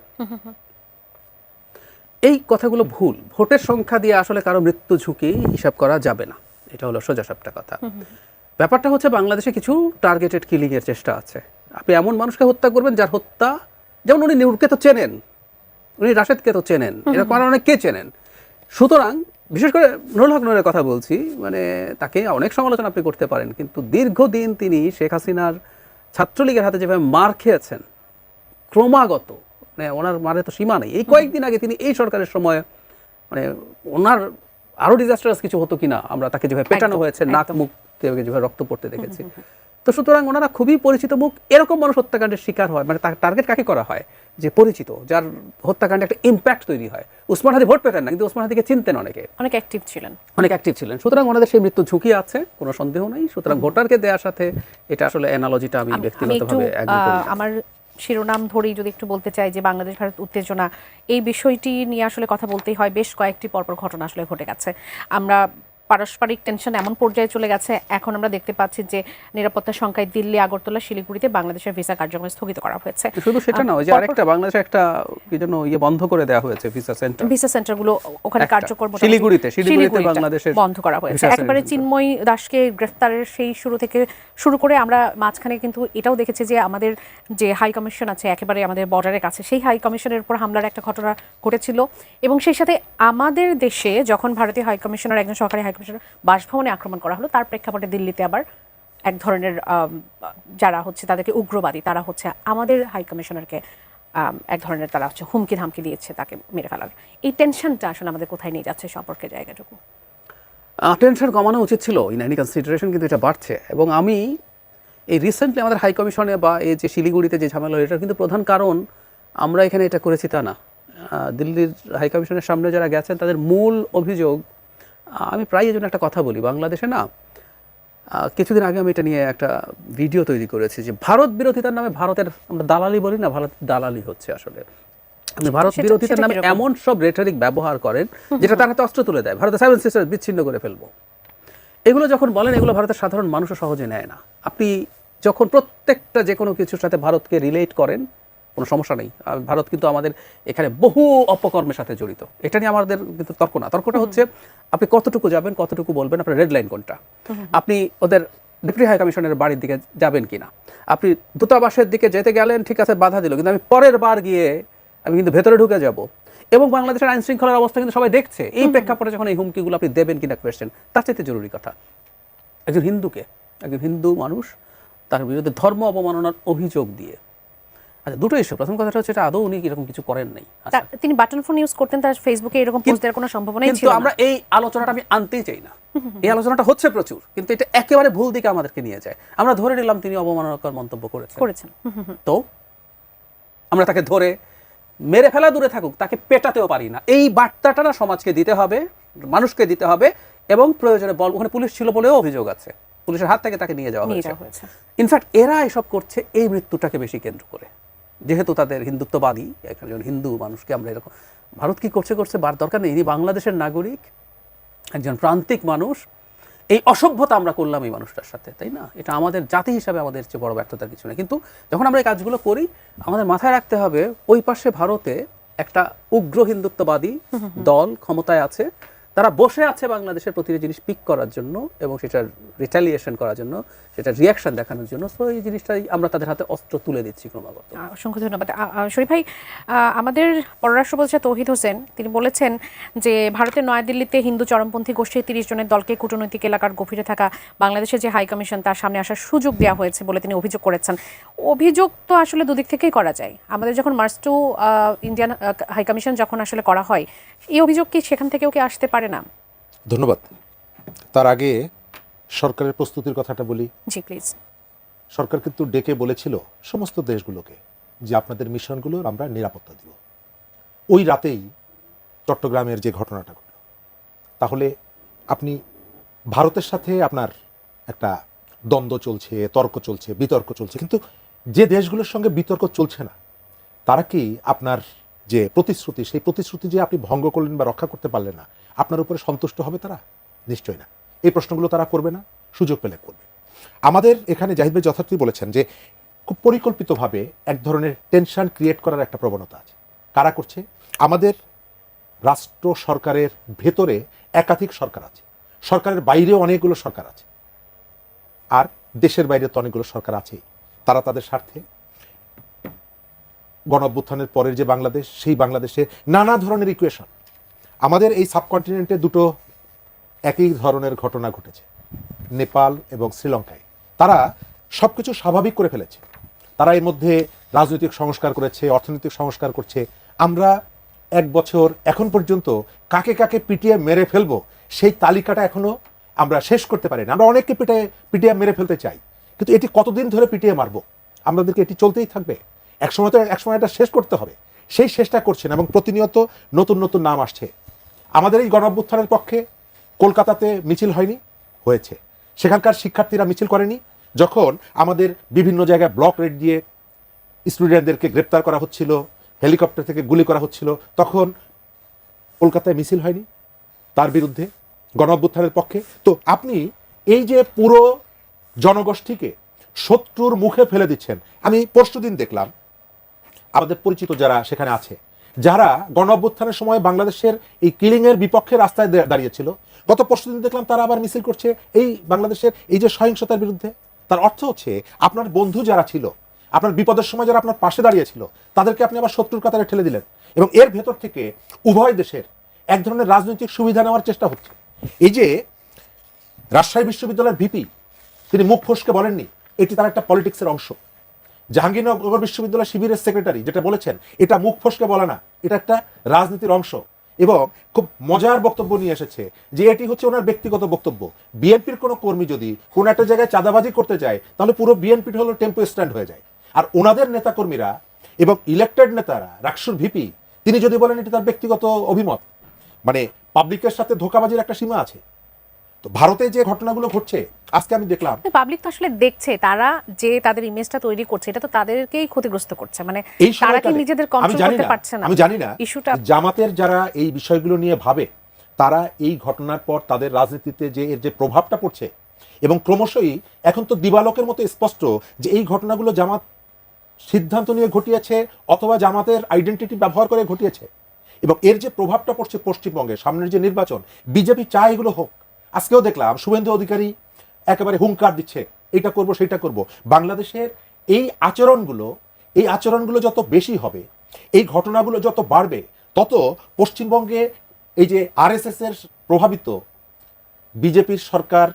এই কথাগুলো ভুল। ভোটের সংখ্যা দিয়ে আসলে কারো মৃত্যু ঝুঁকি হিসাব করা যাবে না, এটা হলো সোজাসাপটা কথা। ব্যাপারটা হচ্ছে বাংলাদেশে কিছু টার্গেটেড কিলিং এর চেষ্টা আছে। আপনি এমন মানুষকে হত্যা করবেন যার হত্যা, যেমন উনি নূরকে তো চেনেন, উনি রাশেদকে তো চেনেন, এরকম আরো অনেককে চেনেন। সুতরাং বিশেষ করে নুরুল হক নূরের কথা বলছি, মানে তাকে অনেক সমালোচনা আপনি করতে পারেন, কিন্তু দীর্ঘদিন তিনি শেখ হাসিনার ছাত্রলীগের হাতে যেভাবে মার খেয়েছেন ক্রমাগত, মানে ওনার মারে তো সীমা নেই। এই কয়েকদিন আগে তিনি এই সরকারের সময় মানে ওনার আরো ডিজাস্টারাস কিছু হতো কিনা, আমরা তাকে যেভাবে পেটানো হয়েছে, নাক মুখ থেকে যেভাবে রক্ত পড়তে দেখেছি। তো সুতরাং ওনারা খুবই পরিচিত মুখ। এরকম মানুষ হত্যাকাণ্ডের শিকার হয়, মানে তার টার্গেট কাকে করা হয়? যে পরিচিত, যার হত্যাকাণ্ডে একটা ইম্প্যাক্ট তৈরি হয়। উসমান হাদি ভোট পেতেন না, কিন্তু উসমান হাদিকে চিনতেন অনেকে, অনেক অ্যাক্টিভ ছিলেন। সুতরাং ওনাদের সেই মৃত্যু ঝুঁকি আছে, কোনো সন্দেহ নেই। সুতরাং ভোটারকে দেওয়ার সাথে এটা আসলে অ্যানালজিটা আমি ব্যক্তিগতভাবে এগ্রি করি না। আমার শিরোনাম ধরেই যদি একটু বলতে চাই যে বাংলাদেশ ভারত উত্তেজনা, এই বিষয়টি নিয়ে আসলে কথা বলতেই হয়। বেশ কয়েকটি পরপর ঘটনা আসলে ঘটে গেছে। আমরা পারস্পরিক টেনশন এমন পর্যায়ে চলে গেছে, এখন আমরা দেখতে পাচ্ছি যে নিরাপত্তার সংখ্যায় দিল্লি, আগরতলা, শিলিগুড়িতে বাংলাদেশের ভিসা কার্যক্রম স্থগিত করা হয়েছে। শুধু সেটা না, ওই যে আরেকটা বাংলাদেশে একটা কি যেন বন্ধ করে দেওয়া হয়েছে ভিসা সেন্টারগুলো ওখানে কার্যকর শিলিগুড়িতে বাংলাদেশের বন্ধ করা হয়েছে। একেবারে চিন্ময় দাসকে গ্রেফতারের সেই শুরু থেকে শুরু করে আমরা মাঝখানে কিন্তু এটাও দেখেছি যে আমাদের যে হাই কমিশন আছে একেবারে আমাদের বর্ডারের কাছে, সেই হাই কমিশনের উপর হামলার একটা ঘটনা ঘটেছিল। এবং সেই সাথে আমাদের দেশে যখন ভারতীয় হাই কমিশনার, একজন সরকারি হাই কমিশনার বাসভবনে আক্রমণ করা হলো, তার প্রেক্ষাপটে দিল্লিতে আবার এক ধরনের যারা হচ্ছে তাদেরকে উগ্রবাদী, তারা হচ্ছে আমাদের হাই কমিশনারকে এক ধরনের তারা হচ্ছে হুমকি ধামকি দিয়েছে তাকে মেরে ফেলার। এই টেনশনটা আসলে আমাদের কোথায় নিয়ে যাচ্ছে সম্পর্কে জায়গাটুকু? টেনশন কমানো উচিত ছিল ইন এনি কনসিডারেশন, কিন্তু এটা বাড়ছে। এবং আমি এই রিসেন্টলি আমাদের হাই কমিশনে বা এই যে শিলিগুড়িতে যে ঝামেলা, এটার কিন্তু প্রধান কারণ আমরা এখানে এটা করেছি তা না। দিল্লির হাই কমিশনের সামনে যারা গেছেন তাদের মূল অভিযোগ, আমি প্রায় এই জন্য একটা কথা বলি, বাংলাদেশে না কিছুদিন আগে আমি এটা নিয়ে একটা ভিডিও তৈরি করেছি যে ভারত বিরোধিতার নামে ভারতের, আমরা দালালি বলি না, ভারত দালালি হচ্ছে আসলে। আপনি ভারত বিরোধিতার নামে এমন সব রেটরিক ব্যবহার করেন যেটা তার হাতে অস্ত্র তুলে দেয়, ভারতের 7 সিস্টার্স বিচ্ছিন্ন করে ফেলবো, এগুলো যখন বলেন, এগুলো ভারতের সাধারণ মানুষও সহজে নেয় না। আপনি যখন প্রত্যেকটা যে কোনো কিছুর সাথে ভারতকে রিলেট করেন, কোনো সমস্যা নেই। ভারত কিন্তু আমাদের এখানে বহু অপকর্মের সাথে জড়িত, এটা নিয়ে আমাদের কিন্তু তর্ক না। তর্কটা হচ্ছে আপনি কতটুকু যাবেন, কতটুকু বলবেন, আপনার রেড লাইন কোনটা। আপনি ওদের ডেপুটি হাই কমিশনের বাড়ির দিকে যাবেন কিনা, আপনি দূতাবাসের দিকে যেতে গেলেন, ঠিক আছে বাধা দিল, কিন্তু আমি পরের বার গিয়ে আমি কিন্তু ভেতরে ঢুকে যাব। এবং বাংলাদেশের আইন শৃঙ্খলার অবস্থা কিন্তু সবাই দেখছে, এই প্রেক্ষাপটে যখন এই হুমকিগুলো আপনি দেবেন কিনা কোয়েশ্চেন, তার চাইতে জরুরি কথা একজন হিন্দু মানুষ তার বিরুদ্ধে ধর্ম অবমাননার অভিযোগ দিয়ে, আচ্ছা দুটো ইস্যু। প্রথম কথাটা হচ্ছে এটা আদৌ উনি এরকম কিছু করেন নাই, তিনি বাটন ফোন ইউজ করতেন, তার ফেসবুকে এরকম পোস্ট দেওয়ার কোনো সম্ভাবনাই ছিল না। কিন্তু আমরা এই আলোচনাটা আমি আনতেই চাই না, এই আলোচনাটা হচ্ছে প্রচুর, কিন্তু এটা একেবারে ভুল দিকে আমাদেরকে নিয়ে যায়। আমরা ধরে নিলাম তিনি অবমাননাকর মন্তব্য করেছেন, তো আমরা তাকে ধরে মেরে ফেলা দূরে থাকুক, তাকে পেটাতেও পারি না। এই বার্তাটা না সমাজকে দিতে হবে, মানুষকে দিতে হবে। এবং প্রয়োজনে বল, ওখানে পুলিশ ছিল বলেও অভিযোগ আছে, পুলিশের হাত থেকে তাকে নিয়ে যাওয়া হয়েছে। ইনফ্যাক্ট এরা এসব করছে এই মৃত্যুটাকে বেশি কেন্দ্র করে, যেহেতু তাদের হিন্দুত্ববাদী একজন হিন্দু মানুষকে আমরা এরকম। ভারত কি করছে বার দরকার নেই, ইনি বাংলাদেশের নাগরিক, একজন প্রান্তিক মানুষ। এই অসভ্যতা আমরা করলাম এই মানুষটার সাথে, তাই না? এটা আমাদের জাতি হিসাবে আমাদের চেয়ে বড় ব্যর্থতার কিছু নেই। কিন্তু যখন আমরা এই কাজগুলো করি, আমাদের মাথায় রাখতে হবে ওই পাশে ভারতে একটা উগ্র হিন্দুত্ববাদী দল ক্ষমতায় আছে, তারা বসে আছে বাংলাদেশের প্রতিটি জিনিস পিক করার জন্য এবং সেটার রিটালিয়েশন করার জন্য, সেটার রিয়াকশন দেখানোর জন্য। সো এই জিনিসটাই আমরা তাদের হাতে অস্ত্র তুলে দিচ্ছি ক্রমাগত। অসংখ্য ধন্যবাদ শরীফ ভাই। আমাদের পররাষ্ট্র উপদেষ্টা তৌহিদ হোসেন তিনি বলেছেন যে ভারতের নয়াদিল্লিতে হিন্দু চরমপন্থী গোষ্ঠীর 30 জনের দলকে কূটনৈতিক এলাকার গভীরে থাকা বাংলাদেশের যে হাই কমিশন তার সামনে আসার সুযোগ দেওয়া হয়েছে বলে তিনি অভিযোগ করেছেন। অভিযোগ তো আসলে দুদিক থেকেই করা যায়। আমাদের যখন march to Indian high commission যখন আসলে করা হয়, এই অভিযোগ কি সেখান থেকেও কি আসতে পারে না? ধন্যবাদ। তার আগে সরকারের প্রস্তুতির কথাটা বলি। জি প্লিজ। সরকার কিন্তু ডেকে বলেছিল সমস্ত দেশগুলোকে যে আপনাদের মিশনগুলোর আমরা নিরাপত্তা দিব। ওই রাতেই চট্টগ্রামের যে ঘটনাটা ঘটল, তাহলে আপনি ভারতের সাথে আপনার একটা দ্বন্দ্ব চলছে, তর্ক চলছে, বিতর্ক চলছে, কিন্তু যে দেশগুলোর সঙ্গে বিতর্ক চলছে না তারা কি আপনার যে প্রতিশ্রুতি, সেই প্রতিশ্রুতি যে আপনি ভঙ্গ করলেন বা রক্ষা করতে পারলেন না, আপনার উপরে সন্তুষ্ট হবে তারা? নিশ্চয়ই না। এই প্রশ্নগুলো তারা করবে না, সুযোগ পেলে করবে। আমাদের এখানে জাহিদ ভাই যথার্থই বলেছেন যে খুব পরিকল্পিতভাবে এক ধরনের টেনশন ক্রিয়েট করার একটা প্রবণতা আছে। কারা করছে? আমাদের রাষ্ট্র সরকারের ভেতরে একাধিক সরকার আছে, সরকারের বাইরেও অনেকগুলো সরকার আছে, আর দেশের বাইরে তো অনেকগুলো সরকার আছেই। তারা তাদের স্বার্থে গণঅভ্যুত্থানের পরের যে বাংলাদেশ, সেই বাংলাদেশে নানা ধরনের ইকুয়েশন। আমাদের এই সাবকন্টিনেন্টে দুটো একই ধরনের ঘটনা ঘটেছে, নেপাল এবং শ্রীলঙ্কায়। তারা সব কিছু স্বাভাবিক করে ফেলেছে, তারা এর মধ্যে রাজনৈতিক সংস্কার করেছে, অর্থনৈতিক সংস্কার করছে। আমরা এক বছর এখন পর্যন্ত কাকে কাকে পিটিয়ে মেরে ফেলবো সেই তালিকাটা এখনো আমরা শেষ করতে পারি না। আমরা অনেককে পিটিয়ে মেরে ফেলতে চাই, কিন্তু এটি কতদিন ধরে পিটিয়ে মারবো? আমাদেরকে এটি চলতেই থাকবে, একসময় এটা শেষ করতে হবে। সেই চেষ্টা করছেন এবং প্রতিনিয়ত নতুন নতুন নাম আসছে। আমাদের এই গণঅভ্যুত্থানের পক্ষে কলকাতাতে মিছিল হয়নি? হয়েছে। সেখানকার শিক্ষার্থীরা মিছিল করেনি? যখন আমাদের বিভিন্ন জায়গায় ব্লক রেড দিয়ে স্টুডেন্টদেরকে গ্রেপ্তার করা হচ্ছিল, হেলিকপ্টার থেকে গুলি করা হচ্ছিল, তখন কলকাতায় মিছিল হয়নি তার বিরুদ্ধে, গণঅভ্যুত্থানের পক্ষে? তো আপনি এই যে পুরো জনগোষ্ঠীকে শত্রুর মুখে ফেলে দিচ্ছেন। আমি পরশুদিন দেখলাম আমাদের পরিচিত যারা সেখানে আছে, যারা গণঅভ্যুত্থানের সময় বাংলাদেশের এই কিলিংয়ের বিপক্ষে রাস্তায় দাঁড়িয়েছিল, গত পরশুদিন দেখলাম তারা আবার মিছিল করছে এই বাংলাদেশের এই যে সহিংসতার বিরুদ্ধে। তার অর্থ হচ্ছে আপনার বন্ধু যারা ছিল, আপনার বিপদের সময় যারা আপনার পাশে দাঁড়িয়েছিল, তাদেরকে আপনি আবার শত্রুর কাতারে ঠেলে দিলেন। এবং এর ভেতর থেকে উভয় দেশের এক ধরনের রাজনৈতিক সুবিধা নেওয়ার চেষ্টা হচ্ছে। এই যে রাজশাহী বিশ্ববিদ্যালয়ের ভিপি, তিনি মুখ ফসকে বলেননি এটি তার একটা পলিটিক্সের অংশ। জাহাঙ্গীরনগর বিশ্ববিদ্যালয় শিবিরের সেক্রেটারি যেটা বলেছেন, এটা মুখ ফসকে বলে না, এটা একটা রাজনীতির অংশ। এবং খুব মজার বক্তব্য নিয়ে এসেছে যে এটি হচ্ছে ওনার ব্যক্তিগত বক্তব্য। বিএনপির কোনো কর্মী যদি কোনো একটা জায়গায় চাঁদাবাজি করতে যায়, তাহলে পুরো বিএনপি হলো টেম্পো স্ট্যান্ড হয়ে যায়। আর ওনাদের নেতাকর্মীরা এবং ইলেক্টেড নেতারা, রাকসুর ভিপি, তিনি যদি বলেন এটি তার ব্যক্তিগত অভিমত, মানে পাবলিকের সাথে ধোঁকাবাজির একটা সীমা আছে। তো ভারতে যে ঘটনাগুলো ঘটছে আজকে আমি দেখলাম, পাবলিক তো আসলে দেখছে, তারা যে তাদের ইমেজটা তৈরি করছে এটা তো তাদেরকেই ক্ষতিগ্রস্ত করছে। মানে এই তারা কি সময়টাতে নিজেদের কন্ট্রোল করতে পারছে না? আমি জানি না ইস্যুটা জামাতের যারা এই বিষয়গুলো নিয়ে ভাবে, তারা এই ঘটনার পর তাদের রাজনীতিতে যে এর যে প্রভাবটা পড়ছে, এবং ক্রমশই এখন তো দিবালোকের মতো স্পষ্ট যে এই ঘটনাগুলো জামাত সিদ্ধান্ত নিয়ে ঘটিয়েছে অথবা জামাতের আইডেন্টিটি ব্যবহার করে ঘটিয়েছে। এবং এর যে প্রভাবটা পড়ছে পশ্চিমবঙ্গে, সামনের যে নির্বাচন, বিজেপি চায় এগুলো হোক। আজকেও দেখলাম শুভেন্দু অধিকারী একেবারে হুঙ্কার দিচ্ছে, এটা করব সেটা করব। বাংলাদেশের এই আচরণগুলো যত বেশি হবে, এই ঘটনাগুলো যত বাড়বে, তত পশ্চিমবঙ্গে এই যে আরএসএস এর প্রভাবিত বিজেপির সরকার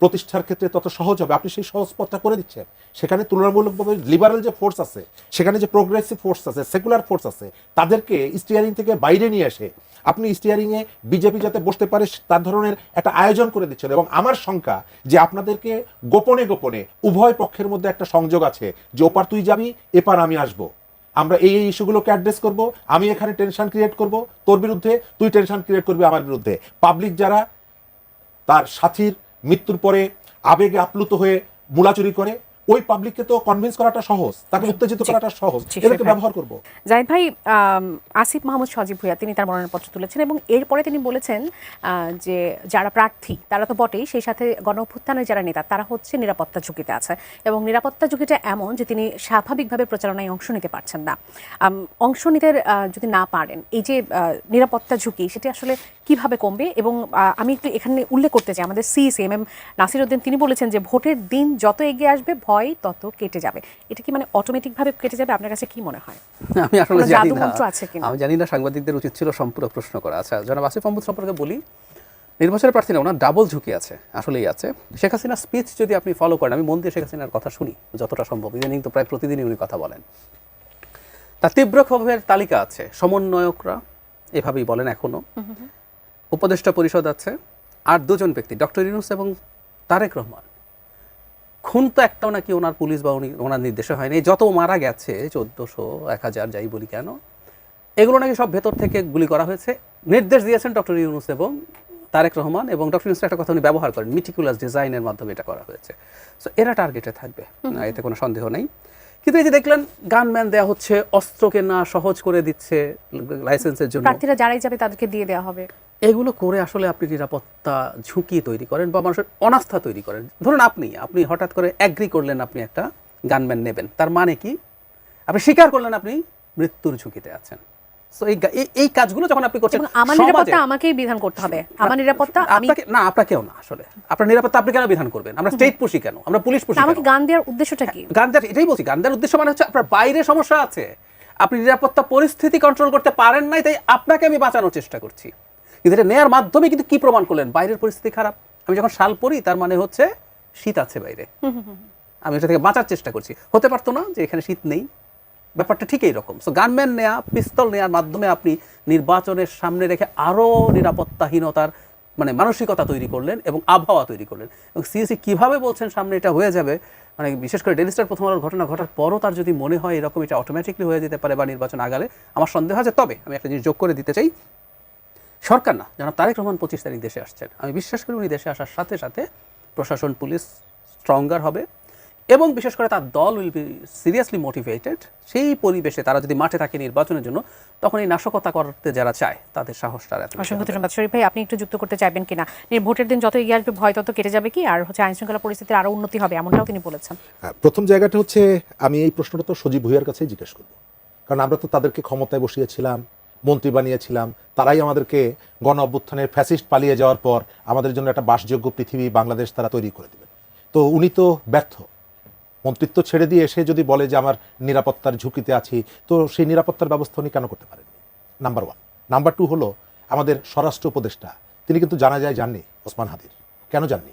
প্রতিষ্ঠার ক্ষেত্রে তত সহজ হবে। আপনি সেই সহজ পথটা করে দিচ্ছেন। সেখানে তুলনামূলকভাবে লিবারেল যে ফোর্স আছে, সেখানে যে প্রোগ্রেসিভ ফোর্স আছে, সেকুলার ফোর্স আছে, তাদেরকে স্টিয়ারিং থেকে বাইরে নিয়ে এসে আপনি স্টিয়ারিংয়ে বিজেপি যাতে বসতে পারে তার ধরনের একটা আয়োজন করে দিচ্ছেন। এবং আমার শঙ্কা যে আপনাদেরকে গোপনে গোপনে উভয় পক্ষের মধ্যে একটা সংযোগ আছে যে ওপার তুই যাবি, এপার আমি আসবো, আমরা এই ইস্যুগুলোকে অ্যাড্রেস করব, আমি এখানে টেনশন ক্রিয়েট করব তোর বিরুদ্ধে, তুই টেনশন ক্রিয়েট করবি আমার বিরুদ্ধে। পাবলিক যারা তার সাথীর মৃত্যুর পরে আবেগে আপ্লুত হয়ে মূলাচুরি করে, ওই পাবলিককে তো কনভিন্স করাটা সহজ, তাকে উত্তেজিত করাটা সহজ, এটাকে ব্যবহার করব। জাহিদ ভাই, আসিফ মাহমুদ সজীব ভুঁইয়া তিনি তার মনোনয়নপত্র তুলেছেন এবং এরপরে তিনি বলেছেন যে যারা প্রার্থী তারা তো বটেই, সেই সাথে গণঅভ্যুত্থানের যারা নেতা তারা হচ্ছে নিরাপত্তা ঝুঁকিতে আছে, এবং নিরাপত্তা ঝুঁকিটা এমন যে তিনি স্বাভাবিকভাবে প্রচারণায় অংশ নিতে পারছেন না। অংশ নিতে যদি না পারেন, এই যে নিরাপত্তা ঝুঁকি সেটি আসলে কিভাবে কমবে? এবং আমি একটু এখানে উল্লেখ করতে চাই, আমাদের সিএম নাসিরউদ্দিন তিনি বলেছেন যে ভোটের দিন যত এগিয়ে আসবে ভয় তত কেটে যাবে। এটা কি মানে অটোমেটিকভাবে কেটে যাবে? আপনার কাছে কি মনে হয়? আমি আসলে জানি না, আছে কিনা আমি জানি না, সাংবাদিকদের উচিত ছিল সম্পূর্ণ প্রশ্ন করা। আচ্ছা, জনাব আসিফ মাহমুদ সম্পর্কে বলি, নির্বাচনের প্রার্থী না, ওনার ডাবল ঝুঁকি আছে, আসলেই আছে। শেখ হাসিনার স্পিচ যদি আপনি ফলো করেন, আমি মন দিয়ে শেখ হাসিনার কথা শুনি যতটা সম্ভব, ইদানিং তো প্রায় প্রতিদিনই উনি কথা বলেন, তার তীব্র ক্ষোভের তালিকা আছে। সমন্বয়করা এভাবেই বলেন এখনো, উপদেষ্টা পরিষদ আছে, আর দুজন ব্যক্তি ডক্টর ইউনূস এবং তারেক রহমান। খুন তো একটাও নাকি ওনার পুলিশ বা উনি ওনার নির্দেশে হয়নি। যত মারা গেছে 1400 1000 যাই বলি কেন, এগুলো নাকি সব ভেতর থেকে গুলি করা হয়েছে। নির্দেশ দিয়েছেন ডক্টর ইউনূস এবং তারেক রহমান, এবং ডক্টর ইউনূস একটা কথা উনি ব্যবহার করেন, মিটিকুলাস ডিজাইনের মাধ্যমে এটা করা হয়েছে। সো এরা টার্গেটে থাকবে, এতে কোনো সন্দেহ নেই। কিন্তু এই যে দেখলেন গানম্যান দেওয়া হচ্ছে, অস্ত্র কেনা সহজ করে দিচ্ছে লাইসেন্সের জন্য, প্রার্থীরা যারাই যাবে তাদেরকে দিয়ে দেওয়া হবে। এগুলো করে আসলে আপনি নিরাপত্তা ঝুঁকি তৈরি করেন বা মানুষের অনাস্থা তৈরি করেন। ধরুন আপনি হঠাৎ করে অ্যাগ্রি করলেন আপনি একটা গানম্যান নেবেন, তার মানে কি আপনি স্বীকার করলেন আপনি মৃত্যুর ঝুঁকিতে আছেন। সো এই কাজগুলো যখন আপনি করছেন, এবং আমার নিরাপত্তা আমাকেই বিধান করতে হবে, আমার নিরাপত্তা আমি আপনাকেও না, আসলে আপনার নিরাপত্তা আপনি কেন বিধান করবেন? আমরা স্টেট পুষি কেন, আমরা পুলিশ পুষি কেন? আমাকে গান দেওয়ার উদ্দেশ্যটা কি? গান দেওয়ার, এটাই বলছি, গান দেওয়ার উদ্দেশ্য মানে হচ্ছে আপনার বাইরে সমস্যা আছে, আপনি নিরাপত্তা পরিস্থিতি কন্ট্রোল করতে পারেন নাই, তাই আপনাকে আমি বাঁচানোর চেষ্টা করছি। কিন্তু এটা নেয়ার মাধ্যমে কিন্তু কি প্রমাণ করলেন? বাইরের পরিস্থিতি খারাপ, আমি যখন শাল পরি তার মানে হচ্ছে শীত আছে বাইরে, আমি এটা থেকে বাঁচার চেষ্টা করছি। হতে পারতো না যে এখানে শীত নেই, ব্যাপারটা ঠিক এইরকম। সো গানম্যান নেয়া, পিস্তল নেওয়ার মাধ্যমে আপনি নির্বাচনের সামনে রেখে আরও নিরাপত্তাহীনতার মানে মানসিকতা তৈরি করলেন এবং আবহাওয়া তৈরি করলেন। এবং সিএসি কিভাবে বলছেন সামনে এটা হয়ে যাবে, মানে বিশেষ করে ডেইলি স্টার প্রথম আলোর ঘটনা ঘটার পরও তার যদি মনে হয় এরকম এটা অটোমেটিকলি হয়ে যেতে পারে বা নির্বাচন আগালে, আমার সন্দেহ আছে। তবে আমি একটা জিনিস যোগ করে দিতে চাই, সরকার না, জনাব তারেক রহমান 25 তারিখ দেশে আসছেন, আমি বিশ্বাস করি উনি দেশে আসার সাথে সাথে প্রশাসন, পুলিশ স্ট্রঙ্গার হবে এবং বিশেষ করে তার দল উইল বি সিরিয়াসলি মোটিভেটেড। সেই পরিবেশে তারা যদি মাঠে থাকে নির্বাচনের জন্য, তখন এই নাশকতা করতে যারা চায় তাদের সাহসটা এত। অসংখ্য ধন্যবাদ শরীফ ভাই। আপনি একটু যুক্ত করতে চাইবেন কিনা? ভোটের দিন যত এগিয়ে আসবে ভয় তত কেটে যাবে কি, আর হচ্ছে আইন শৃঙ্খলা পরিস্থিতির আরো উন্নতি হবে, এমনটাও তিনি বলেছেন। প্রথম জায়গাটা হচ্ছে, আমি এই প্রশ্নটা তো সজীব ভুইয়ার কাছেই জিজ্ঞেস করব, কারণ আমরা তো তাদেরকে ক্ষমতায় বসিয়েছিলাম, মন্ত্রী বানিয়েছিলাম, তারাই আমাদেরকে গণ অভ্যুত্থানের ফ্যাসিস্ট পালিয়ে যাওয়ার পর আমাদের জন্য একটা বাসযোগ্য পৃথিবী বাংলাদেশ তারা তৈরি করে দেবেন। তো উনি তো ব্যর্থ, মন্ত্রিত্ব ছেড়ে দিয়ে এসে যদি বলে যে আমার নিরাপত্তার ঝুঁকিতে আছি, তো সেই নিরাপত্তার ব্যবস্থা উনি কেন করতে পারেন? Number one. নাম্বার টু হলো, আমাদের স্বরাষ্ট্র উপদেষ্টা তিনি কিন্তু জানা যায় যাননি ওসমান হাদির। কেন যাননি?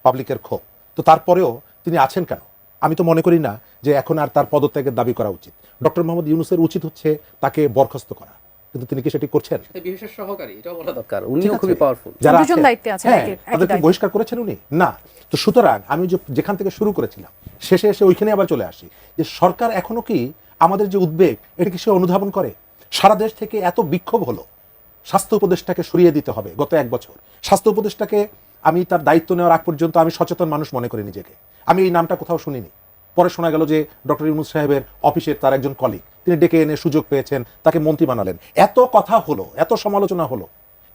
পাবলিকের ক্ষোভ। তো তারপরেও তিনি আছেন কেন? আমি তো মনে করি না যে এখন আর তার পদত্যাগের দাবি করা উচিত। ডক্টর মোহাম্মদ ইউনূসের উচিত হচ্ছে তাকে বরখাস্ত করা, কিন্তু তিনি কি সেটি করছেন? বিশেষ সহকারী, এটাও বলা দরকার, উনিও খুবই পাওয়ারফুল। যারা দুজন দায়িত্বে আছেন, তাদেরকে বহিষ্কার করেছেন উনি না। তো সুতরাং আমি যেখান থেকে শুরু করেছিলাম শেষে এসে ওইখানে আবার চলে আসি, যে সরকার এখনো কি আমাদের যে উদ্বেগ এটা কি সে অনুধাবন করে? সারা দেশ থেকে এত বিক্ষোভ হলো, স্বাস্থ্য উপদেষ্টাকে সরিয়ে দিতে হবে গত 1 বছর। স্বাস্থ্য উপদেষ্টাকে আমি তার দায়িত্ব নেওয়ার আগ পর্যন্ত আমি সচেতন মানুষ মনে করি নিজেকে, আমি এই নামটা কোথাও শুনিনি। পরে শোনা গেল যে ডক্টর ইউনূস সাহেবের অফিসের তার একজন কলিগ, তিনি ডেকে এনে সুযোগ পেয়েছেন, তাকে মন্ত্রী বানালেন। এত কথা হলো, এত সমালোচনা হলো,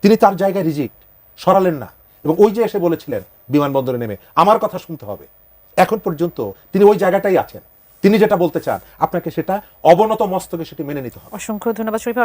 তিনি তার জায়গায় রিজিক্ট সরালেন না। এবং ওই যে এসে বলেছিলেন বিমানবন্দরে নেমে আমার কথা শুনতে হবে, এখন পর্যন্ত তিনি ওই জায়গাটাই আছেন। তিনি যেটা বলতে চান আপনাকে সেটা অবনত মস্তকে সেটি মেনে নিতে হবে। অসংখ্য ধন্যবাদ শরীফ ভাই।